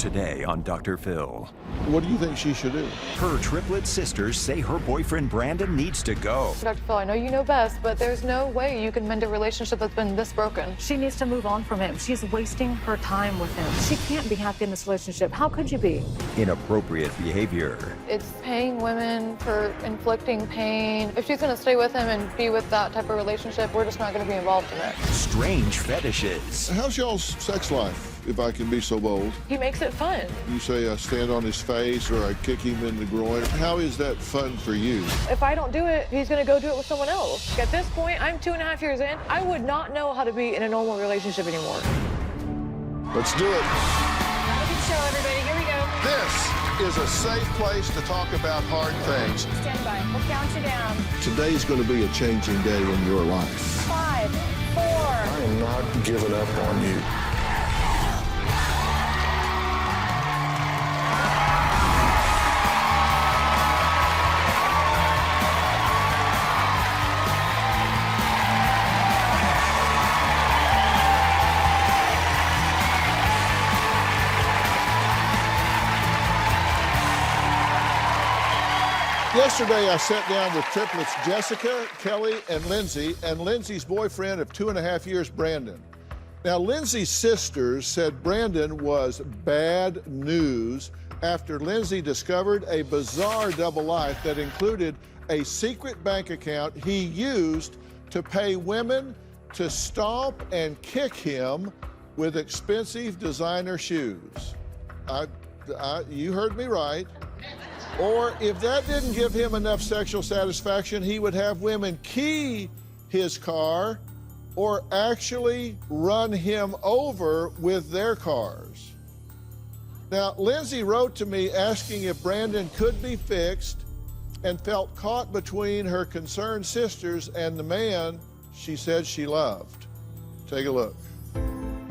Today on Dr. Phil. What do you think she should do? Her triplet sisters say her boyfriend Brandon needs to go. Dr. Phil, I know you know best, but there's no way you can mend a relationship that's been this broken. She needs to move on from him. She's wasting her time with him. She can't be happy in this relationship. How could you be? Inappropriate behavior. It's paying women for inflicting pain. If she's going to stay with him and be with that type of relationship, we're just not going to be involved in it. Strange fetishes. How's y'all's sex life, if I can be so bold? He makes it fun. You say I stand on his face or I kick him in the groin. How is that fun for you? If I don't do it, he's going to go do it with someone else. At this point, I'm 2.5 years in. I would not know how to be in a normal relationship anymore. Let's do it. Have a good show, everybody. Here we go. This is a safe place to talk about hard things. Stand by. We'll count you down. Today's going to be a changing day in your life. 5, 4. I am not giving up on you. Yesterday, I sat down with triplets Jessica, Kelly, and Lindsay's boyfriend of 2.5 years, Brandon. Now, Lindsay's sisters said Brandon was bad news after Lindsay discovered a bizarre double life that included a secret bank account he used to pay women to stomp and kick him with expensive designer shoes. You heard me right. Or if that didn't give him enough sexual satisfaction, he would have women key his car or actually run him over with their cars. Now, Lindsay wrote to me asking if Brandon could be fixed and felt caught between her concerned sisters and the man she said she loved. Take a look.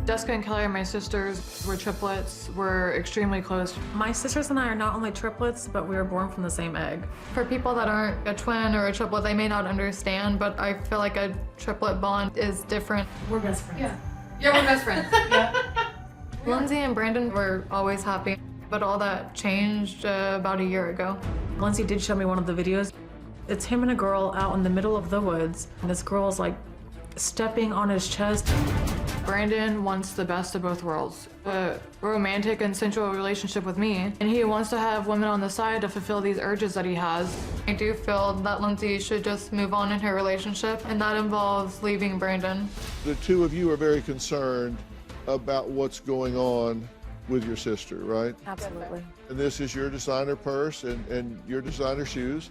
Jessica and Kelly are my sisters. We're triplets. We're extremely close. My sisters and I are not only triplets, but we were born from the same egg. For people that aren't a twin or a triplet, they may not understand, but I feel like a triplet bond is different. We're best friends. Yeah, we're best friends. Lindsay and Brandon were always happy, but all that changed about a year ago. Lindsay did show me one of the videos. It's him and a girl out in the middle of the woods, and this girl is like stepping on his chest. Brandon wants the best of both worlds, a romantic and sensual relationship with me, and he wants to have women on the side to fulfill these urges that he has. I do feel that Lindsay should just move on in her relationship, and that involves leaving Brandon. The two of you are very concerned about what's going on with your sister, right? Absolutely. And this is your designer purse and your designer shoes.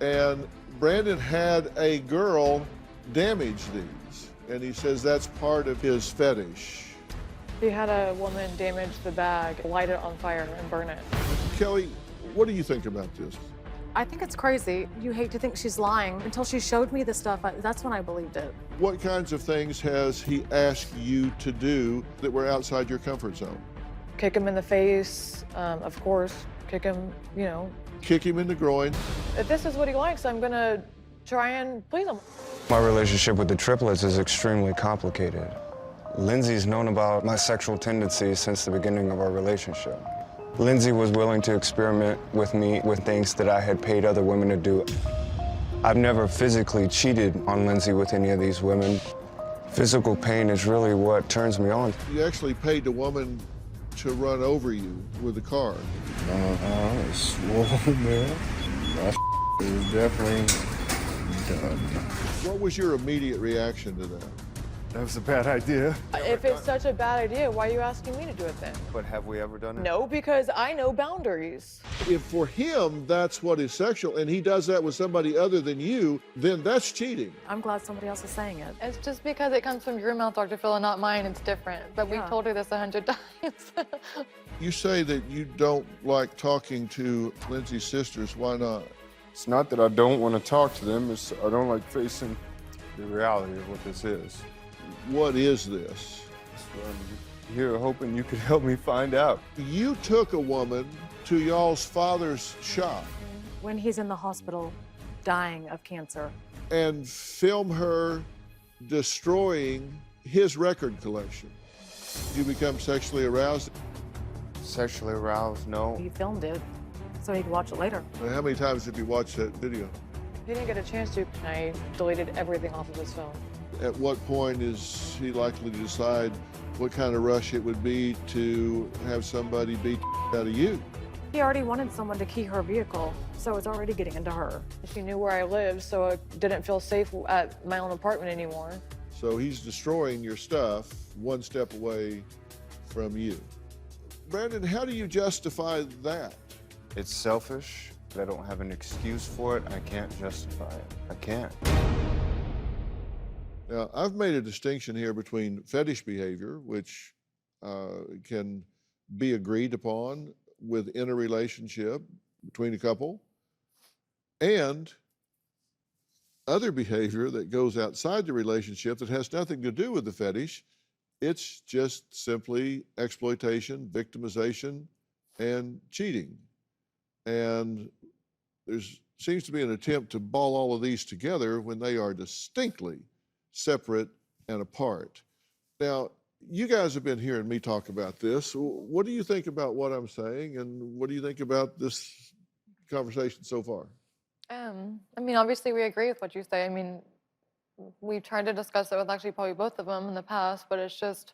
And Brandon had a girl damage these, and he says that's part of his fetish. He had a woman damage the bag, light it on fire, and burn it. Kelly, what do you think about this? I think it's crazy. You hate to think she's lying. Until she showed me the stuff, that's when I believed it. What kinds of things has he asked you to do that were outside your comfort zone? Kick him in the face, of course. Kick him, Kick him in the groin. If this is what he likes, I'm gonna try and please him. My relationship with the triplets is extremely complicated. Lindsay's known about my sexual tendencies since the beginning of our relationship. Lindsay was willing to experiment with me with things that I had paid other women to do. I've never physically cheated on Lindsay with any of these women. Physical pain is really what turns me on. You actually paid the woman to run over you with a car. It's swollen, man. My is definitely done. What was your immediate reaction to that? That was a bad idea. If it's such a bad idea, why are you asking me to do it then? But have we ever done it? No, because I know boundaries. If for him that's what is sexual and he does that with somebody other than you, then that's cheating. I'm glad somebody else is saying it. It's just because it comes from your mouth, Dr. Phil, and not mine, it's different. But Yeah. we've told her this 100 times. You say that you don't like talking to Lindsay's sisters. Why not? It's not that I don't want to talk to them, it's I don't like facing the reality of what this is. What is this? So I'm here hoping you could help me find out. You took a woman to y'all's father's shop When he's in the hospital dying of cancer. and film her destroying his record collection. You become sexually aroused. Sexually aroused? No. He filmed it so he could watch it later. Now, how many times have you watched that video? He didn't get a chance to. I deleted everything off of his phone. At what point is he likely to decide what kind of rush it would be to have somebody beat the out of you? He already wanted someone to key her vehicle, so it's already getting into her. She knew where I lived, so I didn't feel safe at my own apartment anymore. So he's destroying your stuff one step away from you. Brandon, how do you justify that? It's selfish. I don't have an excuse for it. I can't justify it. I can't. Now, I've made a distinction here between fetish behavior, which can be agreed upon within a relationship between a couple, and other behavior that goes outside the relationship that has nothing to do with the fetish. It's just simply exploitation, victimization, and cheating. And there seems to be an attempt to ball all of these together when they are distinctly separate and apart. Now, you guys have been hearing me talk about this. What do you think about what I'm saying, and what do you think about this conversation so far? I mean, obviously we agree with what you say. I mean, we've tried to discuss it with actually probably both of them in the past, but it's just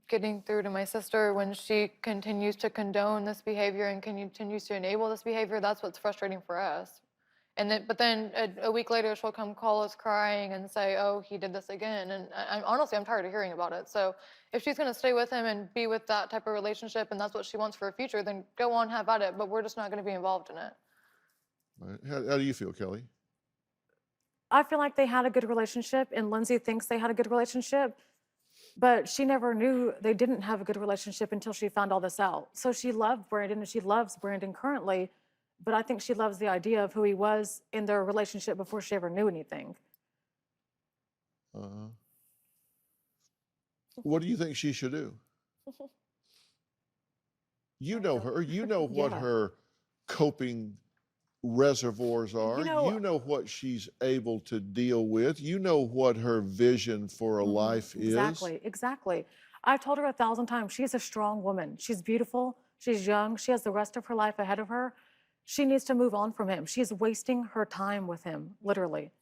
getting through to my sister when she continues to condone this behavior and continues to enable this behavior. That's what's frustrating for us. And then, but then a week later, she'll come call us crying and say, "Oh, he did this again." And honestly, I'm tired of hearing about it. So if she's going to stay with him and be with that type of relationship, and that's what she wants for her future, then go on, have at it. But we're just not going to be involved in it. All right. How do you feel, Kelly? I feel like they had a good relationship, and Lindsay thinks they had a good relationship, but she never knew they didn't have a good relationship until she found all this out. So she loved Brandon, and she loves Brandon currently, but I think she loves the idea of who he was in their relationship before she ever knew anything. What do you think she should do? You know her. You know what Yeah. her coping reservoirs are. know- You know what she's able to deal with. You know what her vision for a life is. Exactly. I've told her 1,000 times, she's a strong woman. She's beautiful. She's young. She has the rest of her life ahead of her. She needs to move on from him. She's wasting her time with him, literally.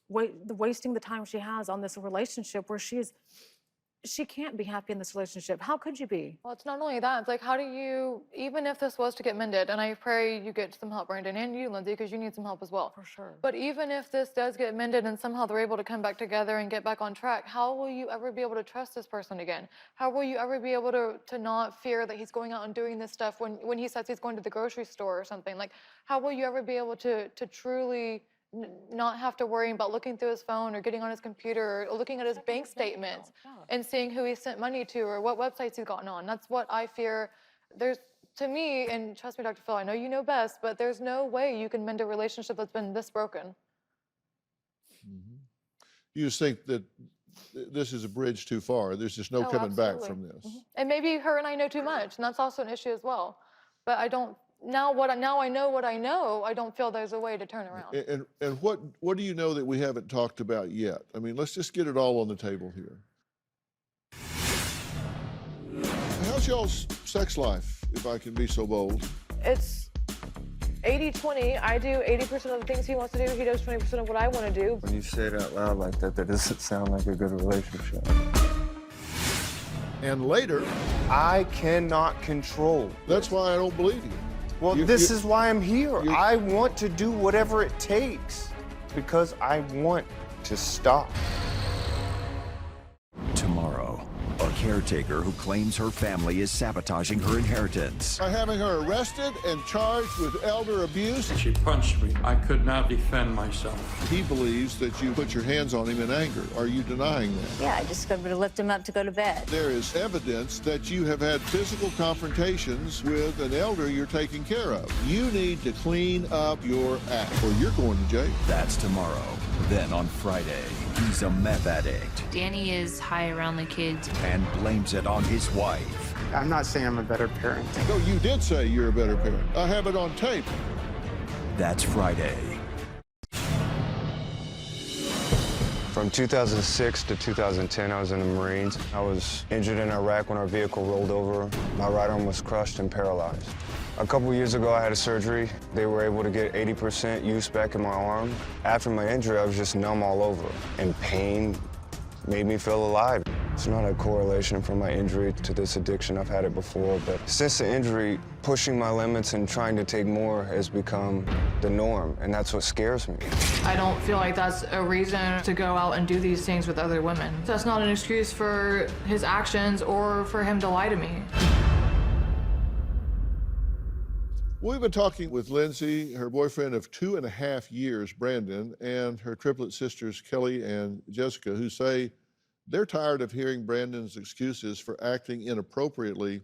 Wasting the time she has on this relationship where she can't be happy in this relationship. How could you be? Well, it's not only that. It's like, how do you, even if this was to get mended, and I pray you get some help, Brandon, and you, Lindsay, because you need some help as well. For sure. But even if this does get mended and somehow they're able to come back together and get back on track, how will you ever be able to trust this person again? How will you ever be able to not fear that he's going out and doing this stuff when he says he's going to the grocery store or something? Like, how will you ever be able to truly not have to worry about looking through his phone or getting on his computer or looking at his bank statements and seeing who he sent money to or what websites he's gotten on? That's what I fear. There's, to me, and trust me, Dr. Phil, I know you know best, but there's no way you can mend a relationship that's been this broken. You just think that this is a bridge too far. There's just no Oh, coming back absolutely. from this. And maybe her and I know too much, and that's also an issue as well. But I don't, now I know what I know, I don't feel there's a way to turn around. And what do you know that we haven't talked about yet? I mean, let's just get it all on the table here. How's y'all's sex life, if I can be so bold? It's 80-20. I do 80% of the things he wants to do. He does 20% of what I want to do. When you say it out loud like that, that doesn't sound like a good relationship. And later, I cannot control. that's why I don't believe you. Well, this is why I'm here. I want to do whatever it takes because I want to stop. Tomorrow, a caretaker who claims her family is sabotaging her inheritance. By having her arrested and charged with elder abuse, She punched me. I could not defend myself. he believes that you put your hands on him in anger. Are you denying that? Yeah, I just got to lift him up to go to bed. There is evidence that you have had physical confrontations with an elder you're taking care of. You need to clean up your act or you're going to jail. That's tomorrow. Then on Friday, he's a meth addict Danny is high around the kids. and blames it on his wife. I'm not saying I'm a better parent. No, you did say you're a better parent. I have it on tape. That's Friday. From 2006 to 2010, I was in the Marines. I was injured in Iraq when our vehicle rolled over. My right arm was crushed and paralyzed. A couple years ago, I had a surgery. They were able to get 80% use back in my arm. After my injury, I was just numb all over, and pain made me feel alive. It's not a correlation from my injury to this addiction. I've had it before, but since the injury, pushing my limits and trying to take more has become the norm, and that's what scares me. I don't feel like that's a reason to go out and do these things with other women. That's not an excuse for his actions or for him to lie to me. We've been talking with Lindsay, her boyfriend of 2.5 years, Brandon, and her triplet sisters, Kelly and Jessica, who say they're tired of hearing Brandon's excuses for acting inappropriately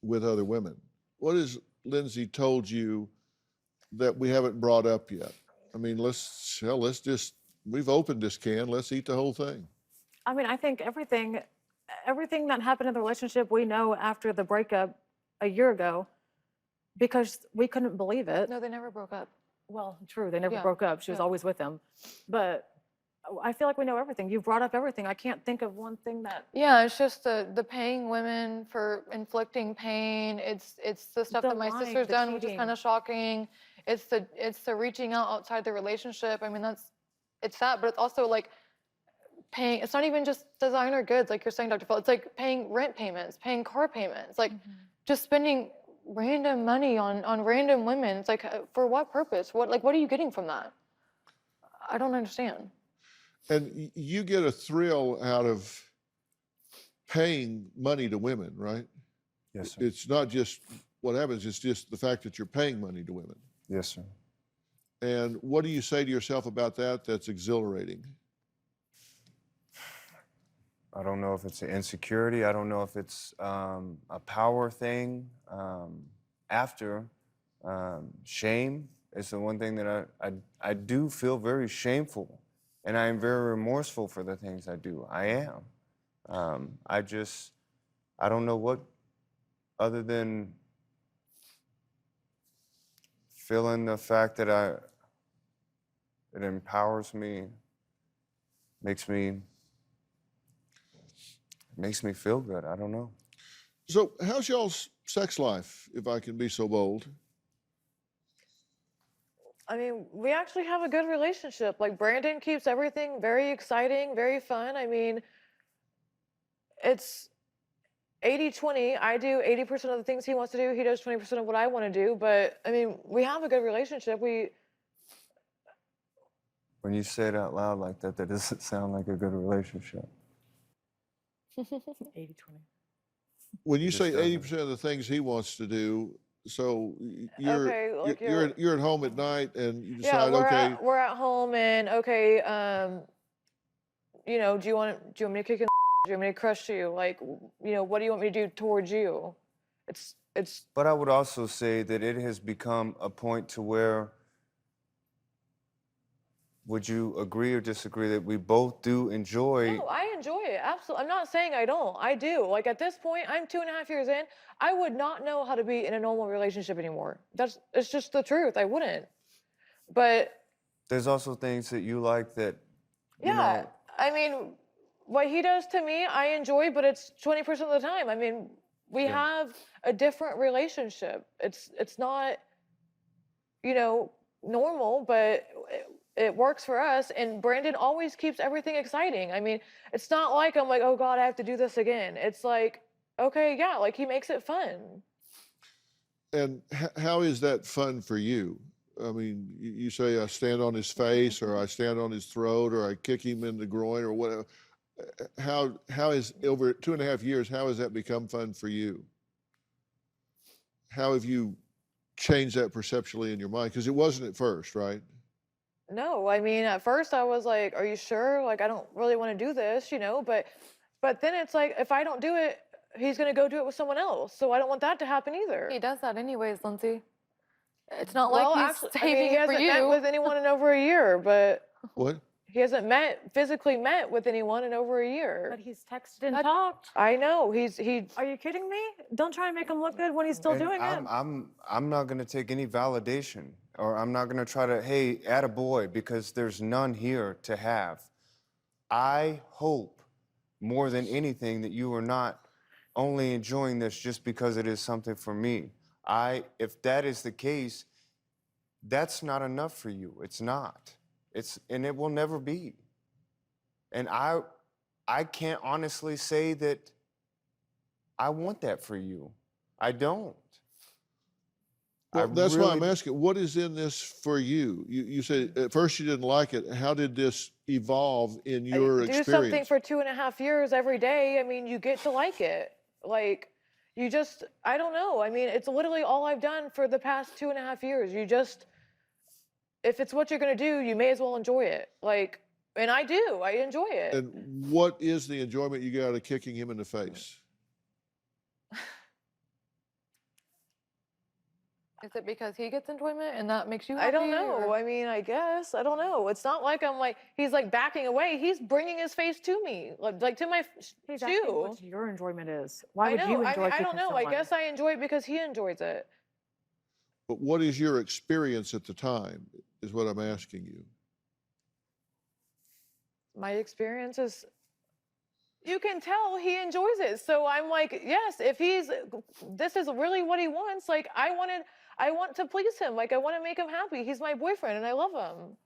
with other women. What has Lindsay told you that we haven't brought up yet? I mean, let's just, we've opened this can, let's eat the whole thing. I mean, I think everything that happened in the relationship, we know after the breakup a year ago, because we couldn't believe it. No, they never broke up. Well, true, they never Yeah, broke up. She was yeah. always with him. But I feel like we know everything. You've brought up everything. I can't think of one thing that... Yeah, it's just the paying women for inflicting pain. It's the stuff The that my lying, sister's the done, which is cheating. kind of shocking. It's the reaching out outside the relationship. I mean, it's that, but it's also like paying. It's not even just designer goods, like you're saying, Dr. Phil. It's like paying rent payments, paying car payments, like just spending random money on random women. It's like, for what purpose? What are you getting from that? I don't understand. And you get a thrill out of paying money to women, right? Yes, sir. It's not just what happens, it's just the fact that you're paying money to women. Yes, sir. And what do you say to yourself about that that's exhilarating? I don't know if it's an insecurity. I don't know if it's a power thing. Shame is the one thing that I do feel very shameful, and I am very remorseful for the things I do. I am. I don't know what other than feeling the fact that it empowers me, makes me feel good. I don't know. So how's y'all's sex life, if I can be so bold? I mean, we actually have a good relationship. Like, Brandon keeps everything very exciting, very fun. I mean, it's 80-20. I do 80% of the things he wants to do. He does 20% of what I want to do. But, I mean, we have a good relationship. When you say it out loud like that, that doesn't sound like a good relationship. 80-20. When you Just say doesn't. 80% of the things he wants to do, so you're Okay, like you're at home at night and you Yeah, decide, okay, we're at home and okay, you know, do you want me to kick in? Do you want me to crush you? Like, you know, what do you want me to do towards you? It's But I would also say that it has become a point to where, would you agree or disagree that we both do enjoy? No, I enjoy it. Absolutely. I'm not saying I don't. I do. Like, at this point, I'm 2.5 years in. I would not know how to be in a normal relationship anymore. It's just the truth. I wouldn't. But There's also things that you like that, you yeah, know, I mean, what he does to me, I enjoy, but it's 20% of the time. I mean, we have a different relationship. It's not, you know, normal, but it works for us. And Brandon always keeps everything exciting. I mean, it's not like I'm like, oh God, I have to do this again. It's like, okay, yeah, like he makes it fun. and how is that fun for you? I mean, you say I stand on his face, or I stand on his throat, or I kick him in the groin, or whatever. How is, over 2.5 years, how has that become fun for you? How have you changed that perceptually in your mind? Because it wasn't at first, right? No, I mean, at first I was like, are you sure? Like, I don't really want to do this, you know, but then it's like, if I don't do it, he's going to go do it with someone else. So I don't want that to happen either. He does that anyways, Lindsay. It's not Well, like he's actually, saving I mean, he it for hasn't met you. with anyone in over a year, but What? he hasn't physically met with anyone in over a year. But he's texted and talked. I know, he. Are you kidding me? Don't try and make him look good when he's still and doing it. I'm not gonna take any validation, or I'm not gonna try to, hey, add a boy, because there's none here to have. I hope more than anything that you are not only enjoying this just because it is something for me. If that is the case, that's not enough for you. It's not. And it will never be. And I can't honestly say that I want that for you. I don't. Well, that's why I'm asking, what is in this for you? You said at first you didn't like it. How did this evolve in your experience? Do something for 2.5 years every day. I mean, you get to like it. Like, you just, I don't know. I mean, it's literally all I've done for the past 2.5 years. You just, if it's what you're going to do, you may as well enjoy it. Like, and I do. I enjoy it. And what is the enjoyment you get out of kicking him in the face? Is it because he gets enjoyment and that makes you happy? I don't know. Or? I mean, I guess. I don't know. It's not like I'm like, he's like backing away. He's bringing his face to me, like to my He's asking shoe. what your enjoyment is. Why I would know. you enjoy I kicking don't know. someone? I guess I enjoy it because he enjoys it. But what is your experience at the time, is what I'm asking you. My experience is, you can tell he enjoys it. So I'm like, yes, if this is really what he wants, like I want to please him. Like I want to make him happy. He's my boyfriend and I love him.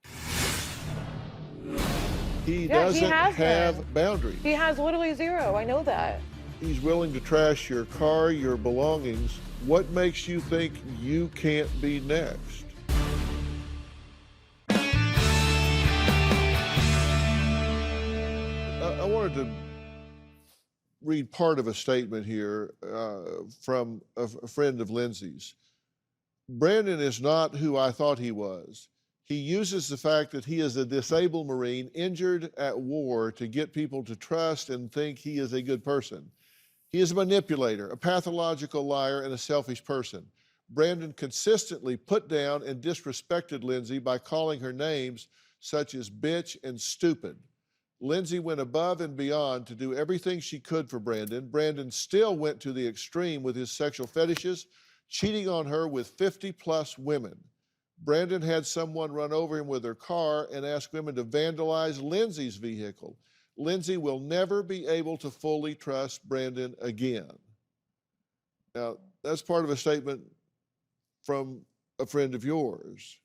He Yeah, doesn't have boundaries. He has literally zero. I know that. He's willing to trash your car, your belongings. What makes you think you can't be next? I wanted to read part of a statement here from a friend of Lindsay's. Brandon is not who I thought he was. He uses the fact that he is a disabled Marine injured at war to get people to trust and think he is a good person. He is a manipulator, a pathological liar, and a selfish person. Brandon consistently put down and disrespected Lindsay by calling her names such as bitch and stupid. Lindsay went above and beyond to do everything she could for Brandon. Brandon still went to the extreme with his sexual fetishes, cheating on her with 50-plus women. Brandon had someone run over him with her car and ask women to vandalize Lindsay's vehicle. Lindsay will never be able to fully trust Brandon again. Now, that's part of a statement from a friend of yours.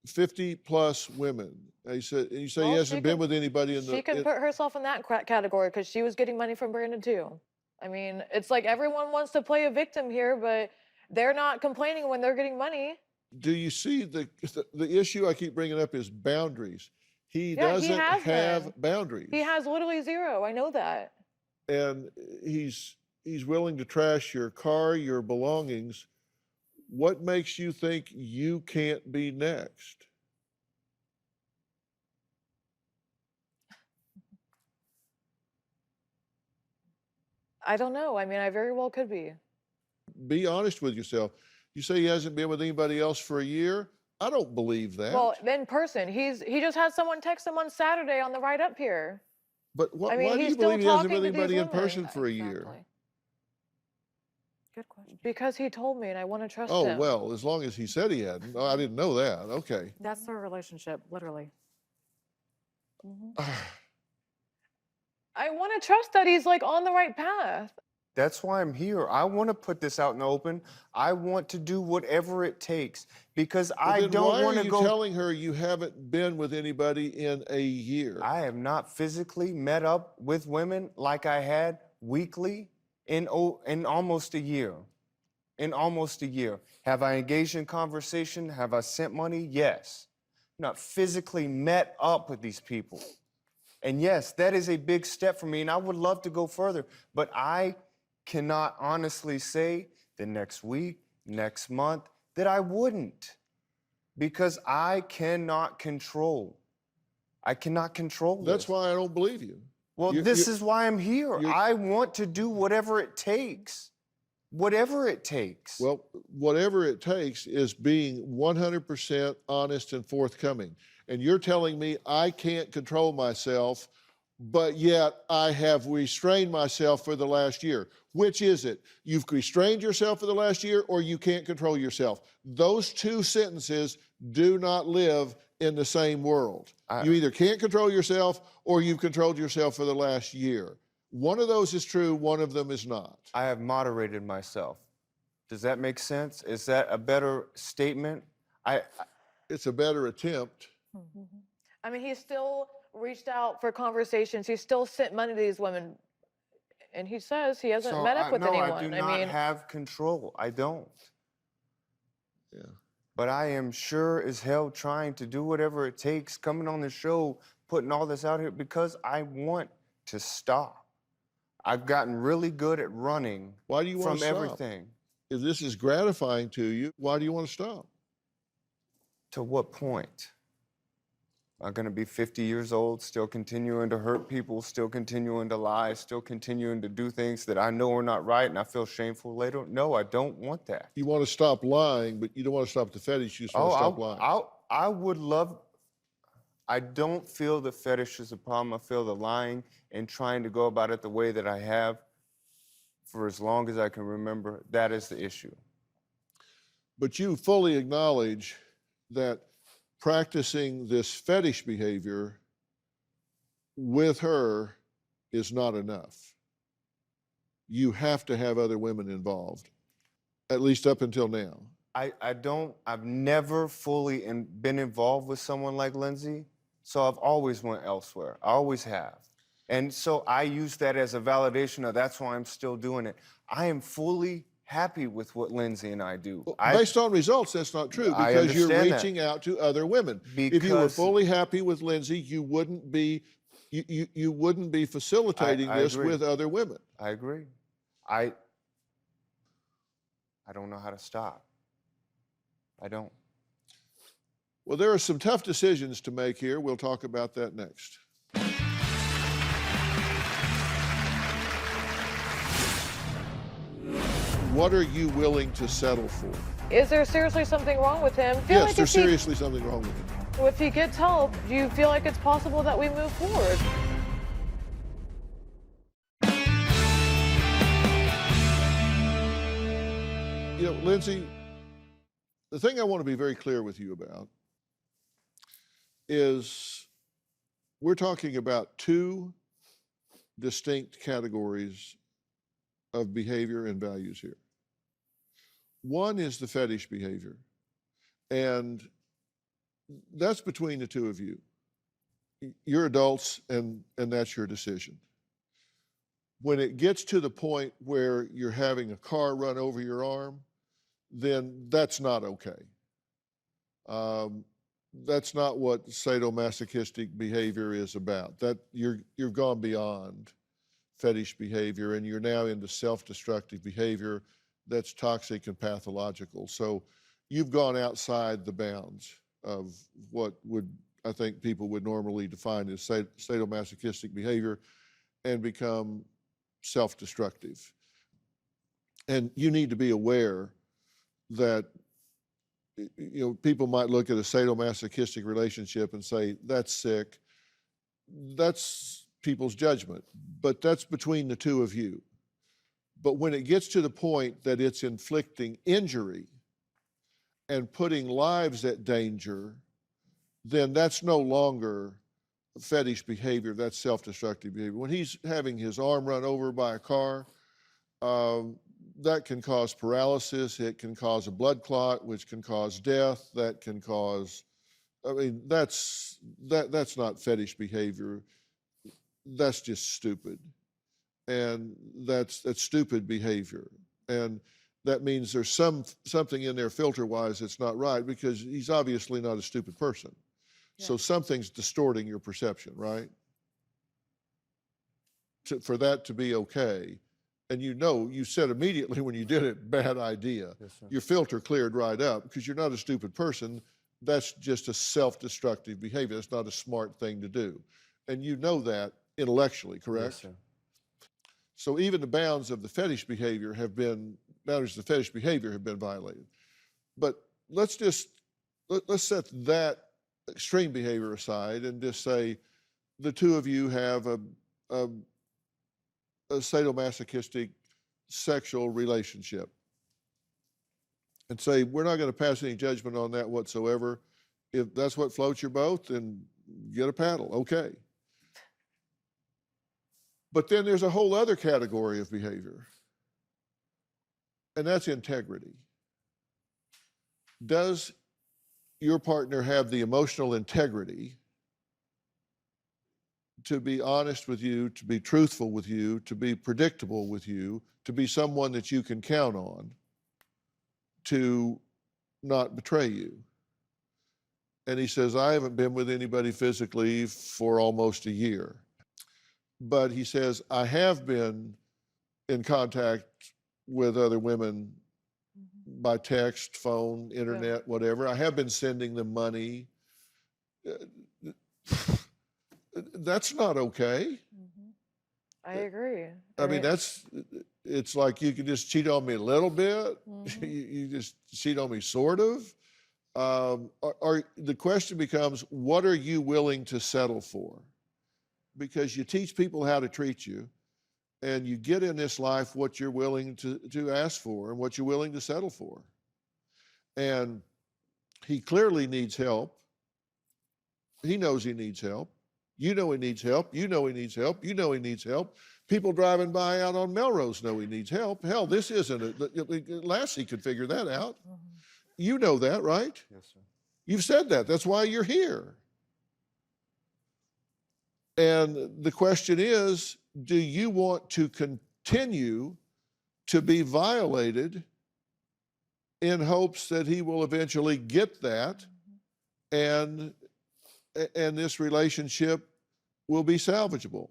50-plus women. You say Well, he hasn't been with anybody in the... She can put herself in that category because she was getting money from Brandon too. I mean, it's like everyone wants to play a victim here, but they're not complaining when they're getting money. Do you see the issue I keep bringing up is boundaries? He Yeah, doesn't have them. boundaries. He has literally zero. I know that. And he's willing to trash your car, your belongings. What makes you think you can't be next? I don't know. I mean, I very well could be. Be honest with yourself. You say he hasn't been with anybody else for a year? I don't believe that. Well, in person, he just had someone text him on Saturday on the ride up here. But I mean, why do he's you still believe he hasn't talking been to with anybody these in women. person for a year? Good question. Because he told me and I want to trust Oh, him. well, as long as he said he hadn't. Oh, I didn't know that. Okay. That's their relationship, literally. I want to trust that he's like on the right path. That's why I'm here. I want to put this out in the open. I want to do whatever it takes because Well, I then don't want to go. Why are you telling her you haven't been with anybody in a year? I have not physically met up with women like I had weekly in almost a year. In almost a year. Have I engaged in conversation? Have I sent money? Yes. Not physically met up with these people. And yes, that is a big step for me, and I would love to go further, but I cannot honestly say the next week, next month, that I wouldn't. Because I cannot control. I cannot control this. That's why I don't believe you. Well, this is why I'm here. I want to do whatever it takes. Whatever it takes. Well, whatever it takes is being 100% honest and forthcoming. And you're telling me I can't control myself, but yet I have restrained myself for the last year. Which is it? You've restrained yourself for the last year or you can't control yourself. Those two sentences do not live in the same world. You either can't control yourself or you've controlled yourself for the last year. One of those is true, one of them is not. I have moderated myself. Does that make sense? Is that a better statement? It's a better attempt. I mean, he still reached out for conversations. He still sent money to these women. And he says he hasn't met up with anyone. No, I do not have control. I don't. Yeah. But I am sure as hell trying to do whatever it takes, coming on the show, putting all this out here, because I want to stop. I've gotten really good at running Why do you want from to stop? everything. If this is gratifying to you, why do you want to stop? To what point? I'm going to be 50 years old, still continuing to hurt people, still continuing to lie, still continuing to do things that I know are not right, and I feel shameful later? No, I don't want that. You want to stop lying, but you don't want to stop the fetish. You just want to stop lying. I would love. I don't feel the fetish is a problem. I feel the lying and trying to go about it the way that I have for as long as I can remember. That is the issue. But you fully acknowledge that practicing this fetish behavior with her is not enough. You have to have other women involved, at least up until now. I've never fully been involved with someone like Lindsay, so I've always went elsewhere. I always have. And so I use that as a validation of that's why I'm still doing it. I am fully happy with what Lindsay and I do. Based on results, that's not true, because you're reaching out to other women. If you were fully happy with Lindsay, you wouldn't be you wouldn't be facilitating this with other women. I agree. I don't know how to stop. I don't. Well, there are some tough decisions to make here. We'll talk about that next. What are you willing to settle for? Is there seriously something wrong with him? Yes, there's seriously something wrong with him. If he gets help, do you feel like it's possible that we move forward? You know, Lindsay, the thing I want to be very clear with you about is we're talking about two distinct categories of behavior and values here. One is the fetish behavior, and that's between the two of you. You're adults, and that's your decision. When it gets to the point where you're having a car run over your arm, then that's not okay. That's not what sadomasochistic behavior is about. That you've gone beyond fetish behavior, and you're now into self-destructive behavior that's toxic and pathological. So you've gone outside the bounds of what I think people would normally define as sadomasochistic behavior and become self-destructive. And you need to be aware that people might look at a sadomasochistic relationship and say, that's sick. That's people's judgment, but that's between the two of you. But when it gets to the point that it's inflicting injury and putting lives at danger, then that's no longer fetish behavior, that's self-destructive behavior. When he's having his arm run over by a car, that can cause paralysis, it can cause a blood clot, which can cause death, that can cause, that's not fetish behavior. That's just stupid. And that's stupid behavior. And that means there's something in there filter-wise that's not right, because he's obviously not a stupid person. Yeah. So something's distorting your perception, right? For that to be okay, and you said immediately when you did it, bad idea. Yes, sir. Your filter cleared right up, because you're not a stupid person. That's just a self-destructive behavior. That's not a smart thing to do. And you know that intellectually, correct? Yes, sir. So even the bounds of the fetish behavior have been violated. But let's set that extreme behavior aside and just say the two of you have a sadomasochistic sexual relationship, and say we're not going to pass any judgment on that whatsoever. If that's what floats your boat, then get a paddle, okay. But then there's a whole other category of behavior, and that's integrity. Does your partner have the emotional integrity to be honest with you, to be truthful with you, to be predictable with you, to be someone that you can count on, to not betray you? And he says, I haven't been with anybody physically for almost a year. But he says, I have been in contact with other women by text, phone, internet, whatever. I have been sending them money. That's not okay. I agree. I mean, it's like you can just cheat on me a little bit. You just cheat on me sort of. The question becomes, what are you willing to settle for? Because you teach people how to treat you, and you get in this life what you're willing to ask for and what you're willing to settle for. And he clearly needs help. He knows he needs help. You know he needs help. You know he needs help. You know he needs help. People driving by out on Melrose know he needs help. Hell, this isn't Lassie could figure that out. You know that, right? Yes, sir. You've said that. That's why you're here. And the question is, do you want to continue to be violated in hopes that he will eventually get that and this relationship will be salvageable?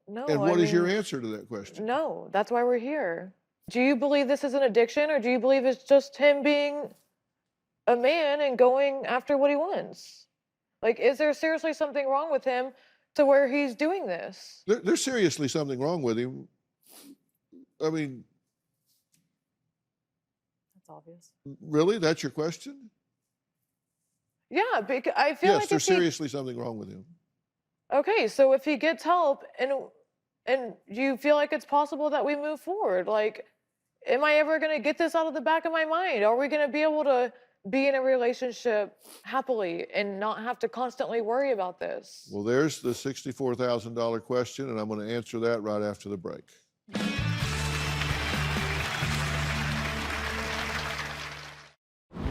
No. And what is your answer to that question? No, that's why we're here. Do you believe this is an addiction, or do you believe it's just him being a man and going after what he wants? Like, is there seriously something wrong with him to where he's doing this? There's seriously something wrong with him. I mean, That's obvious. really? That's your question? Yeah, because I feel Yes, like there's if he, seriously something wrong with him. okay, so if he gets help and you feel like it's possible that we move forward, like, am I ever going to get this out of the back of my mind? Are we going to be able to be in a relationship happily and not have to constantly worry about this? Well, there's the $64,000 question, and I'm going to answer that right after the break.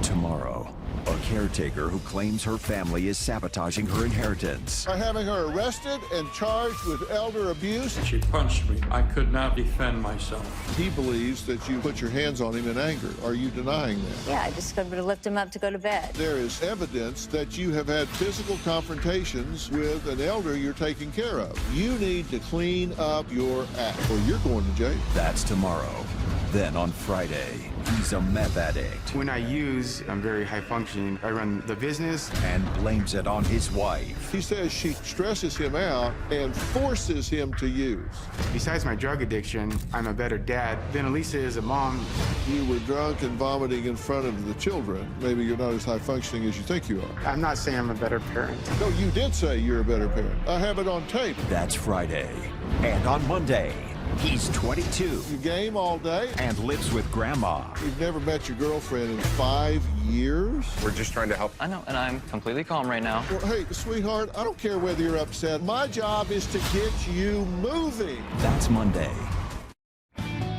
Tomorrow, a caretaker who claims her family is sabotaging her inheritance. By having her arrested and charged with elder abuse, She punched me. I could not defend myself. he believes that you put your hands on him in anger. Are you denying that? Yeah, I discovered to lift him up to go to bed. There is evidence that you have had physical confrontations with an elder you're taking care of. You need to clean up your act, or you're going to jail. That's tomorrow. Then on Friday, he's a meth addict When I use, I'm very high functioning. I run the business. and blames it on his wife. He says she stresses him out and forces him to use. Besides my drug addiction, I'm a better dad than Elisa is a mom. You were drunk and vomiting in front of the children. Maybe you're not as high functioning as you think you are. I'm not saying I'm a better parent. No, you did say you're a better parent. I have it on tape. That's Friday. And on Monday, he's 22 You game all day. and lives with grandma. You've never met your girlfriend in 5 years. We're just trying to help. I know, and I'm completely calm right now. Well, hey, sweetheart, I don't care whether you're upset. My job is to get you moving. That's Monday.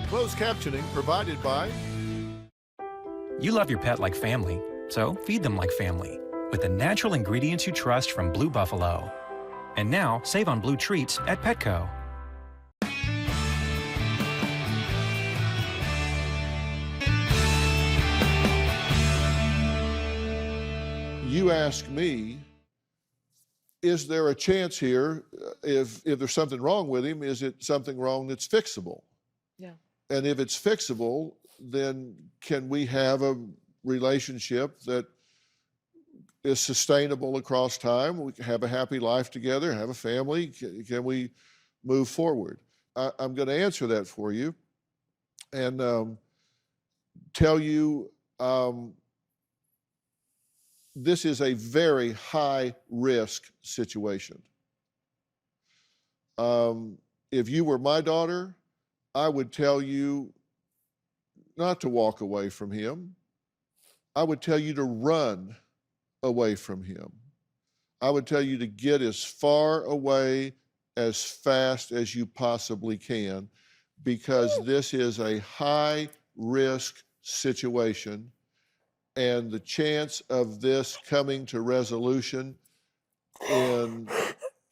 Closed captioning provided by... You love your pet like family, so feed them like family with the natural ingredients you trust from Blue Buffalo. And now, save on Blue treats at Petco. You ask me, is there a chance here, if there's something wrong with him, is it something wrong that's fixable? Yeah. And if it's fixable, then can we have a relationship that is sustainable across time? We can have a happy life together, have a family. Can we move forward? I'm going to answer that for you and tell you this is a very high risk situation. If you were my daughter, I would tell you not to walk away from him. I would tell you to run away from him. I would tell you to get as far away as fast as you possibly can, because this is a high risk situation, and the chance of this coming to resolution in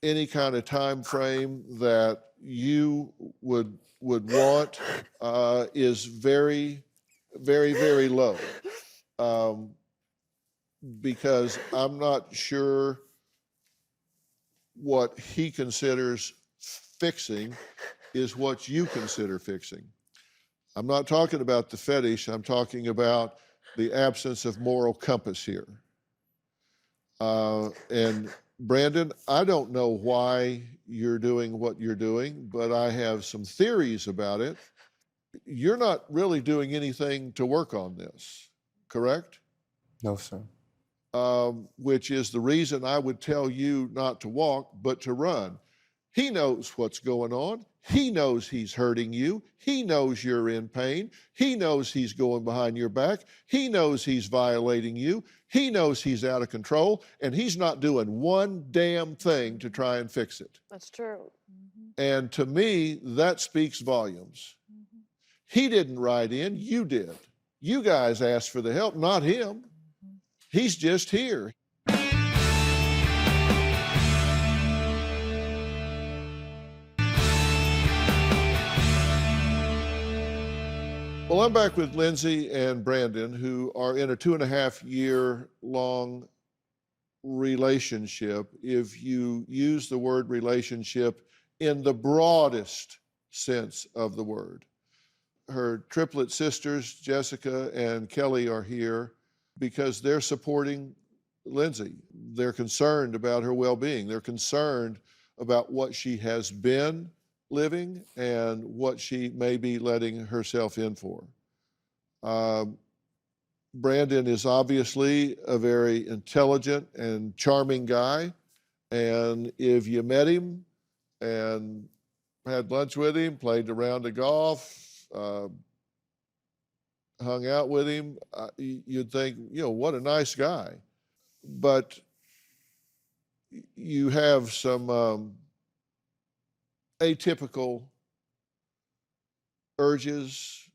any kind of time frame that you would want is very, very, very low. Because I'm not sure what he considers fixing is what you consider fixing. I'm not talking about the fetish, I'm talking about the absence of moral compass here. And Brandon, I don't know why you're doing what you're doing, but I have some theories about it. You're not really doing anything to work on this, correct? No, sir. Which is the reason I would tell you not to walk, but to run. He knows what's going on. He knows he's hurting you. He knows you're in pain. He knows he's going behind your back. He knows he's violating you. He knows he's out of control, and he's not doing one damn thing to try and fix it. That's true. And to me, that speaks volumes. He didn't write in, you did. You guys asked for the help, not him. He's just here. Well, I'm back with Lindsay and Brandon, who are in a 2.5-year long relationship, if you use the word relationship in the broadest sense of the word. Her triplet sisters, Jessica and Kelly, are here because they're supporting Lindsay. They're concerned about her well-being. They're concerned about what she has been living and what she may be letting herself in for. Brandon is obviously a very intelligent and charming guy. And if you met him and had lunch with him, played a round of golf, hung out with him, you'd think, what a nice guy. But you have some atypical urges,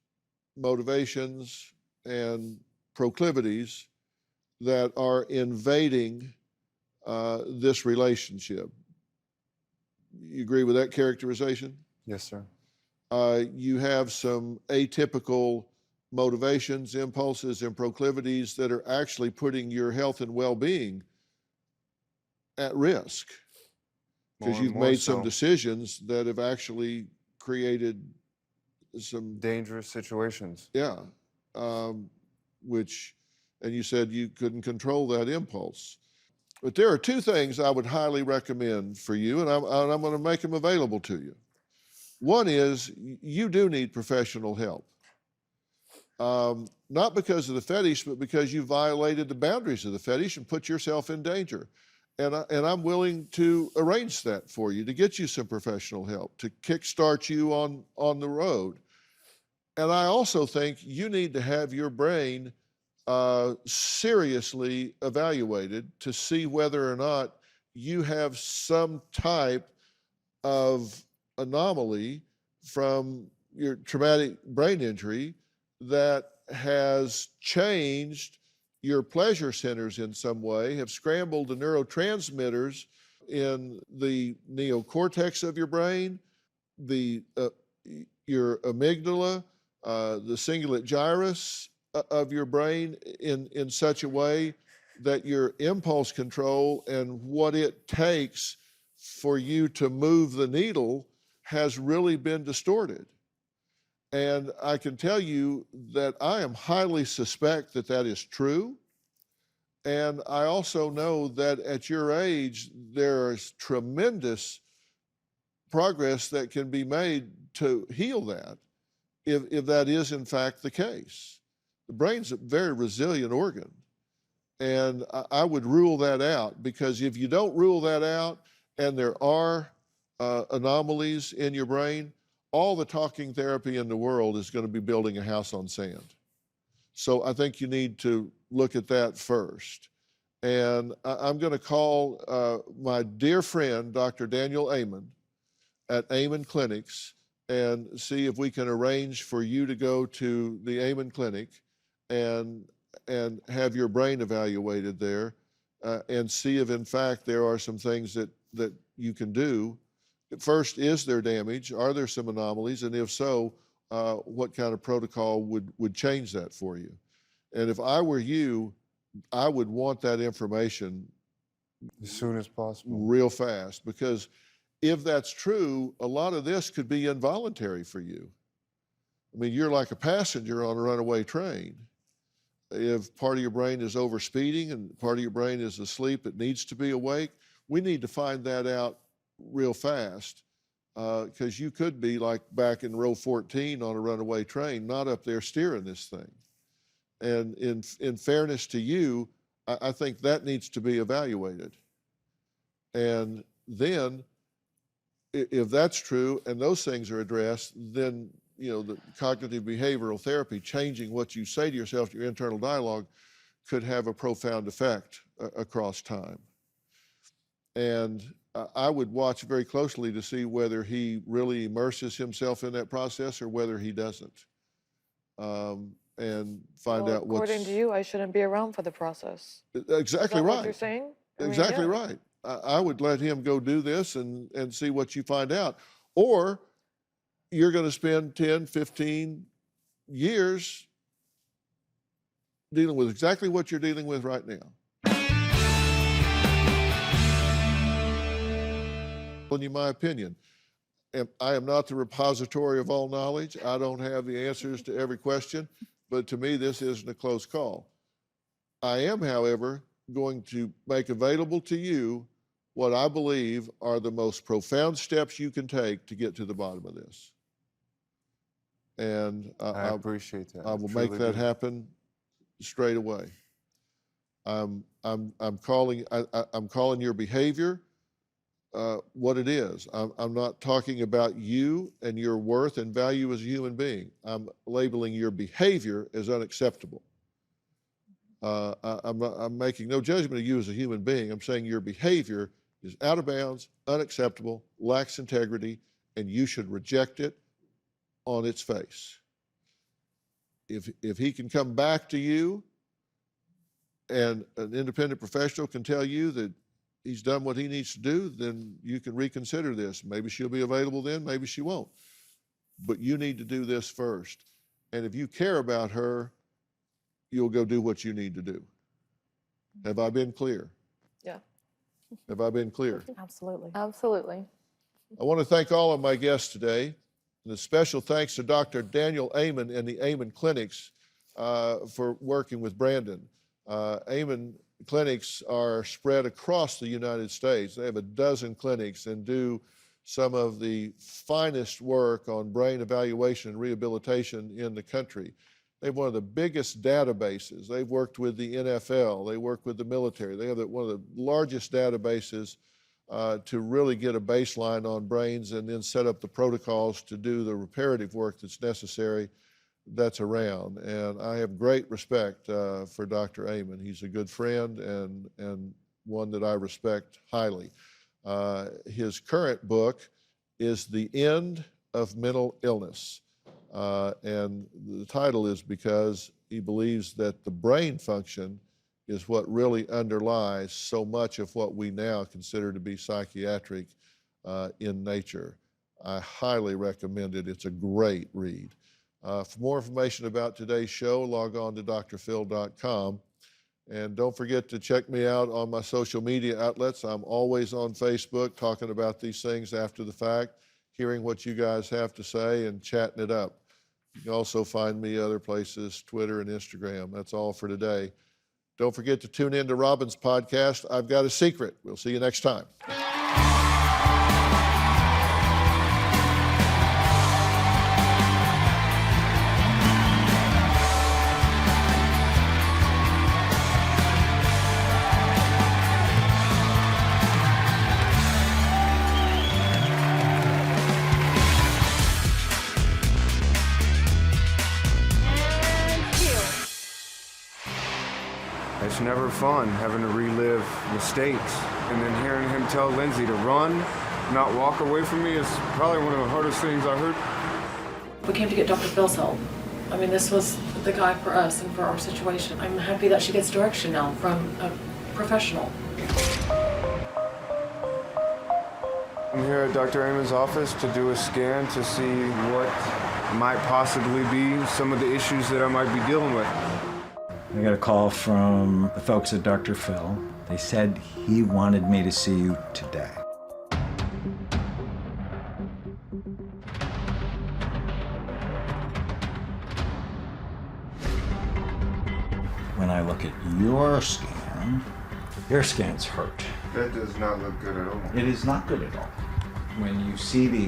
motivations, and proclivities that are invading this relationship. You agree with that characterization? Yes, sir. You have some atypical motivations, impulses, and proclivities that are actually putting your health and well-being at risk, because you've made some decisions that have actually created some dangerous situations. Yeah, and you said you couldn't control that impulse. But there are two things I would highly recommend for you, and I'm going to make them available to you. One is you do need professional help. Not because of the fetish, but because you violated the boundaries of the fetish and put yourself in danger. And I'm willing to arrange that for you, to get you some professional help, to kickstart you on the road. And I also think you need to have your brain seriously evaluated to see whether or not you have some type of anomaly from your traumatic brain injury that has changed your pleasure centers in some way, have scrambled the neurotransmitters in the neocortex of your brain, your amygdala, the cingulate gyrus of your brain in such a way that your impulse control and what it takes for you to move the needle has really been distorted. And I can tell you that I am highly suspect that that is true. And I also know that at your age, there is tremendous progress that can be made to heal that, if that is in fact the case. The brain's a very resilient organ. And I would rule that out, because if you don't rule that out and there are anomalies in your brain, all the talking therapy in the world is going to be building a house on sand. So I think you need to look at that first. And I'm going to call my dear friend, Dr. Daniel Amen, at Amen Clinics, and see if we can arrange for you to go to the Amen Clinic and have your brain evaluated there, and see if in fact there are some things that you can do. First, is there damage? Are there some anomalies? And if so, what kind of protocol would change that for you? And if I were you, I would want that information as soon as possible, real fast, because if that's true, a lot of this could be involuntary for you. I mean, you're like a passenger on a runaway train. If part of your brain is overspeeding and part of your brain is asleep, it needs to be awake. We need to find that out real fast, because you could be like back in row 14 on a runaway train, not up there steering this thing. And in fairness to you, I think that needs to be evaluated. And then, if that's true and those things are addressed, then the cognitive behavioral therapy, changing what you say to yourself, your internal dialogue, could have a profound effect across time. And I would watch very closely to see whether he really immerses himself in that process or whether he doesn't. And find out what's... According to you, I shouldn't be around for the process. Exactly Is that right. what you're saying? Exactly right. I would let him go do this and see what you find out. Or you're going to spend 10, 15 years dealing with exactly what you're dealing with right now. In my opinion, I am not the repository of all knowledge. I don't have the answers to every question, but to me, this isn't a close call. I am, however, going to make available to you what I believe are the most profound steps you can take to get to the bottom of this. And I appreciate that. I will make that happen straight away. I'm calling your behavior what it is. I'm not talking about you and your worth and value as a human being. I'm labeling your behavior as unacceptable. I'm making no judgment of you as a human being. I'm saying your behavior is out of bounds, unacceptable, lacks integrity, and you should reject it on its face. If he can come back to you and an independent professional can tell you that he's done what he needs to do, then you can reconsider this. Maybe she'll be available then, maybe she won't. But you need to do this first. And if you care about her, you'll go do what you need to do. Have I been clear? Yeah. Have I been clear? Absolutely. Absolutely. I want to thank all of my guests today. And a special thanks to Dr. Daniel Amen and the Amen Clinics for working with Brandon. Amen Clinics are spread across the United States. They have a dozen clinics and do some of the finest work on brain evaluation and rehabilitation in the country. They have one of the biggest databases. They've worked with the NFL. They work with the military. They have one of the largest databases to really get a baseline on brains and then set up the protocols to do the reparative work that's necessary that's around. And I have great respect for Dr. Amen. He's a good friend and one that I respect highly. His current book is The End of Mental Illness. And the title is because he believes that the brain function is what really underlies so much of what we now consider to be psychiatric in nature. I highly recommend it. It's a great read. For more information about today's show, log on to drphil.com. And don't forget to check me out on my social media outlets. I'm always on Facebook talking about these things after the fact, hearing what you guys have to say and chatting it up. You can also find me other places, Twitter and Instagram. That's all for today. Don't forget to tune in to Robin's podcast, I've Got a Secret. We'll see you next time. just never fun having to relive mistakes. And then hearing him tell Lindsay to run, not walk away from me is probably one of the hardest things I heard. We came to get Dr. Phil's help. I mean, this was the guy for us and for our situation. I'm happy that she gets direction now from a professional. I'm here at Dr. Amon's office to do a scan to see what might possibly be some of the issues that I might be dealing with. I got a call from the folks at Dr. Phil. They said he wanted me to see you today. When I look at your scan's hurt. That does not look good at all. It is not good at all. When you see these